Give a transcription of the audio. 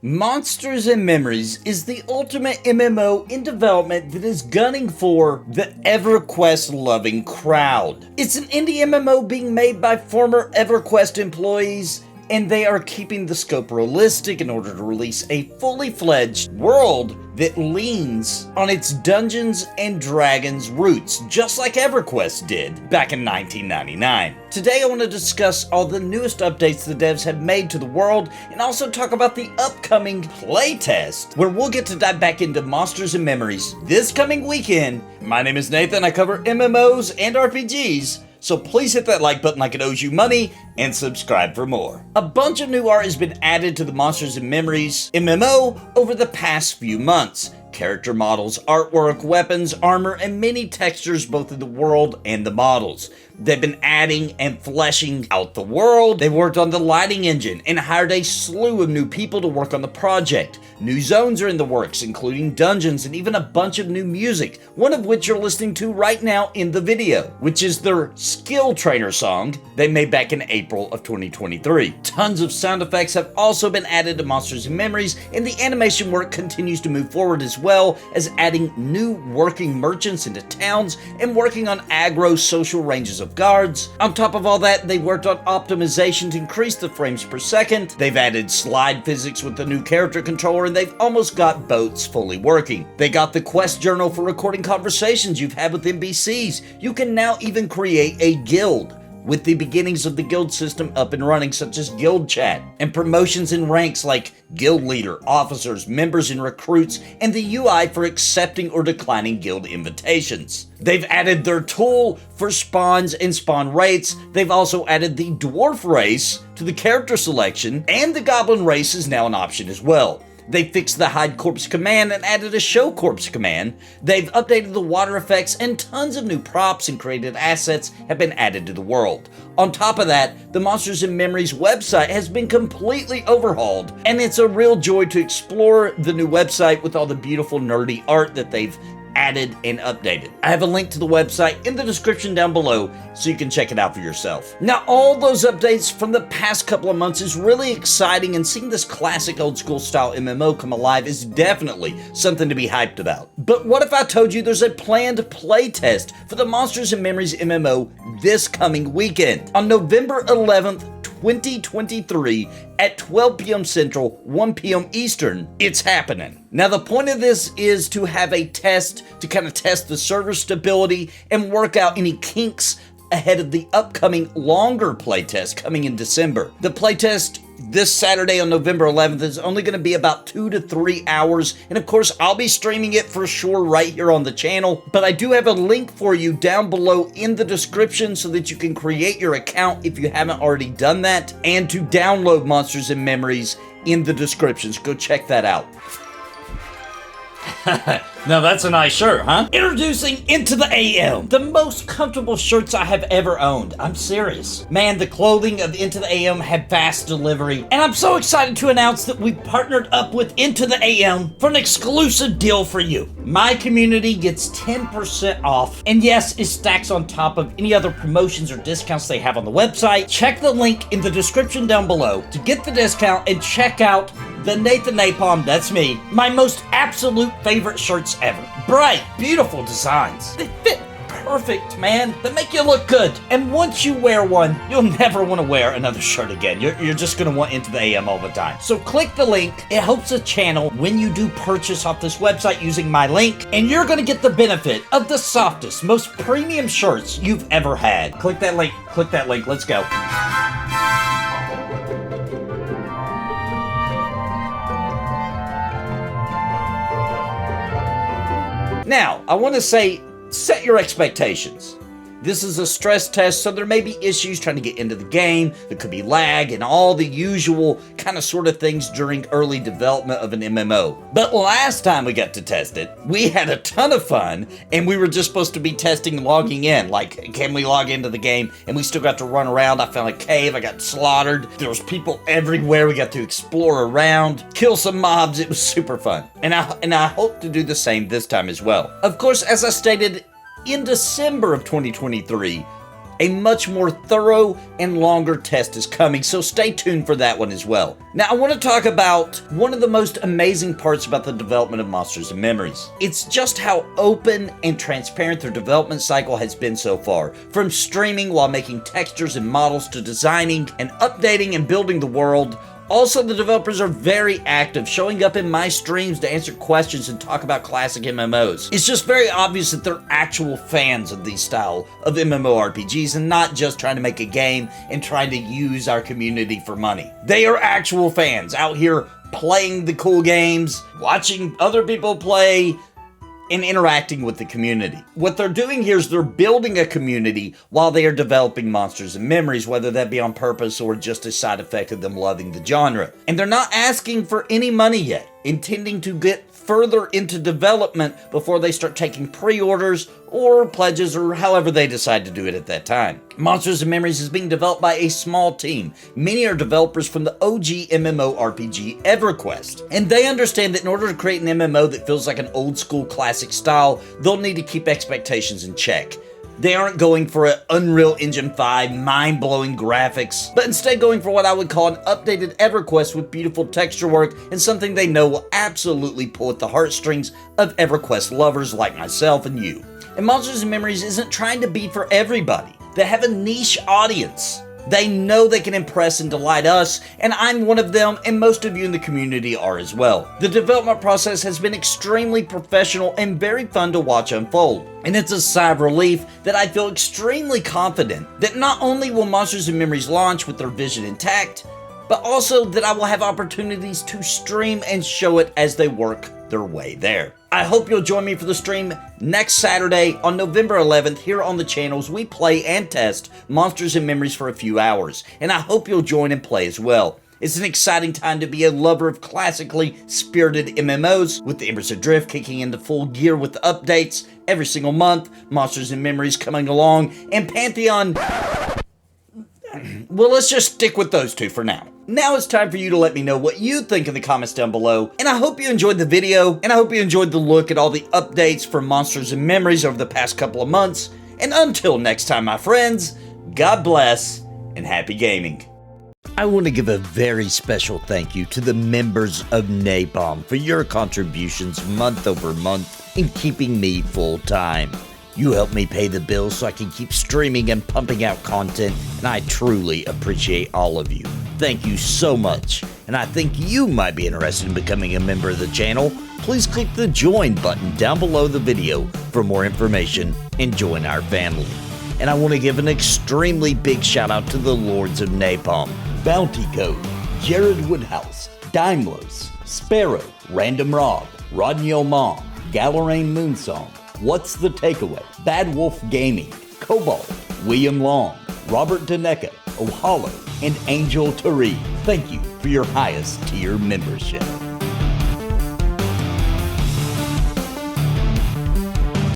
Monsters and Memories is the ultimate MMO in development that is gunning for the EverQuest loving crowd. It's an indie MMO being made by former EverQuest employees, and they are keeping the scope realistic in order to release a fully fledged world that leans on its Dungeons and Dragons roots, just like EverQuest did back in 1999. Today I want to discuss all the newest updates the devs have made to the world, and also talk about the upcoming playtest, where we'll get to dive back into Monsters and Memories this coming weekend. My name is Nathan, I cover MMOs and RPGs, so please hit that like button like it owes you money, and subscribe for more. A bunch of new art has been added to the Monsters and Memories MMO over the past few months. Character models, artwork, weapons, armor, and many textures both in the world and the models. They've been adding and fleshing out the world. They worked on the lighting engine and hired a slew of new people to work on the project. New zones are in the works, including dungeons and even a bunch of new music, one of which you're listening to right now in the video, which is their Skill Trainer song they made back in April of 2023. Tons of sound effects have also been added to Monsters and Memories, and the animation work continues to move forward as well as adding new working merchants into towns and working on aggro social ranges of guards. On top of all that, they worked on optimization to increase the frames per second. They've added slide physics with the new character controller, and they've almost got boats fully working. They got the quest journal for recording conversations you've had with NPCs. You can now even create a guild, with the beginnings of the guild system up and running, such as guild chat, and promotions in ranks like guild leader, officers, members, and recruits, and the UI for accepting or declining guild invitations. They've added their tool for spawns and spawn rates. They've also added the dwarf race to the character selection, and the goblin race is now an option as well. They fixed the hide corpse command and added a show corpse command. They've updated the water effects, and tons of new props and created assets have been added to the world. On top of that, the Monsters and Memories website has been completely overhauled, and it's a real joy to explore the new website with all the beautiful nerdy art that they've added and updated. I have a link to the website in the description down below so you can check it out for yourself. Now, all those updates from the past couple of months is really exciting, and seeing this classic old school style MMO come alive is definitely something to be hyped about. But what if I told you there's a planned playtest for the Monsters and Memories MMO this coming weekend? On November 11th, 2023 at 12 p.m. Central, 1 p.m. Eastern, it's happening. Now, the point of this is to have a test to kind of test the server stability and work out any kinks ahead of the upcoming longer playtest coming in December. The playtest this Saturday on November 11th is only going to be about 2 to 3 hours, and of course I'll be streaming it for sure right here on the channel, but I do have a link for you down below in the description so that you can create your account if you haven't already done that, and to download Monsters and Memories in the descriptions. Go check that out. Now that's a nice shirt, huh? Introducing Into the AM, the most comfortable shirts I have ever owned. I'm serious. Man, the clothing of Into the AM had fast delivery, and I'm so excited to announce that we've partnered up with Into the AM for an exclusive deal for you. My community gets 10% off, and yes, it stacks on top of any other promotions or discounts they have on the website. Check the link in the description down below to get the discount and check out the Nathan Napalm, that's me, my most absolute favorite shirts ever. Bright, beautiful designs. They fit perfect, man. They make you look good. And once you wear one, you'll never want to wear another shirt again. You're just going to want Into the AM all the time. So click the link. It helps the channel when you do purchase off this website using my link, and you're going to get the benefit of the softest, most premium shirts you've ever had. Click that link. Click that link. Let's go. Now, I want to say, set your expectations. This is a stress test, so there may be issues trying to get into the game. There could be lag and all the usual kind of sort of things during early development of an MMO. But last time we got to test it, we had a ton of fun, and we were just supposed to be testing logging in. Like, can we log into the game? And we still got to run around. I found a cave. I got slaughtered. There was people everywhere. We got to explore around, kill some mobs. It was super fun. And I hope to do the same this time as well. Of course, as I stated, in December of 2023, A much more thorough and longer test is coming, so stay tuned for that one as well. Now, I want to talk about one of the most amazing parts about the development of Monsters and Memories. It's just how open and transparent their development cycle has been so far. From streaming while making textures and models to designing and updating and building the world. Also, the developers are very active, showing up in my streams to answer questions and talk about classic MMOs. It's just very obvious that they're actual fans of these style of MMORPGs and not just trying to make a game and trying to use our community for money. They are actual fans out here playing the cool games, watching other people play, and interacting with the community. What they're doing here is they're building a community while they are developing Monsters and Memories, whether that be on purpose or just a side effect of them loving the genre. And they're not asking for any money yet, intending to get further into development before they start taking pre-orders or pledges or however they decide to do it at that time. Monsters and Memories is being developed by a small team. Many are developers from the OG MMORPG EverQuest. And they understand that in order to create an MMO that feels like an old school classic style, they'll need to keep expectations in check. They aren't going for an Unreal Engine 5 mind-blowing graphics, but instead going for what I would call an updated EverQuest with beautiful texture work and something they know will absolutely pull at the heartstrings of EverQuest lovers like myself and you. And Monsters and Memories isn't trying to be for everybody. They have a niche audience. They know they can impress and delight us, and I'm one of them, and most of you in the community are as well. The development process has been extremely professional and very fun to watch unfold. And it's a sigh of relief that I feel extremely confident that not only will Monsters and Memories launch with their vision intact, but also that I will have opportunities to stream and show it as they work their way there. I hope you'll join me for the stream next Saturday on November 11th here on the channel as we play and test Monsters and Memories for a few hours, and I hope you'll join and play as well. It's an exciting time to be a lover of classically spirited MMOs, with the Embers Adrift kicking into full gear with updates every single month, Monsters and Memories coming along, and Pantheon. Well, let's just stick with those two for now. Now it's time for you to let me know what you think in the comments down below, and I hope you enjoyed the video, and I hope you enjoyed the look at all the updates for Monsters and Memories over the past couple of months, and until next time, my friends, God bless, and happy gaming. I want to give a very special thank you to the members of Napalm for your contributions month over month in keeping me full-time. You help me pay the bills so I can keep streaming and pumping out content, and I truly appreciate all of you. Thank you so much, and I think you might be interested in becoming a member of the channel. Please click the join button down below the video for more information and join our family. And I want to give an extremely big shout out to the Lords of Napalm: Bounty Code, Jared Woodhouse, Daimlos, Sparrow, Random Rob, Rodney Mom, Galerain Moonsong, What's the Takeaway, Bad Wolf Gaming, Cobalt, William Long, Robert Daneka, Ohalo, and Angel Tari. Thank you for your highest tier membership.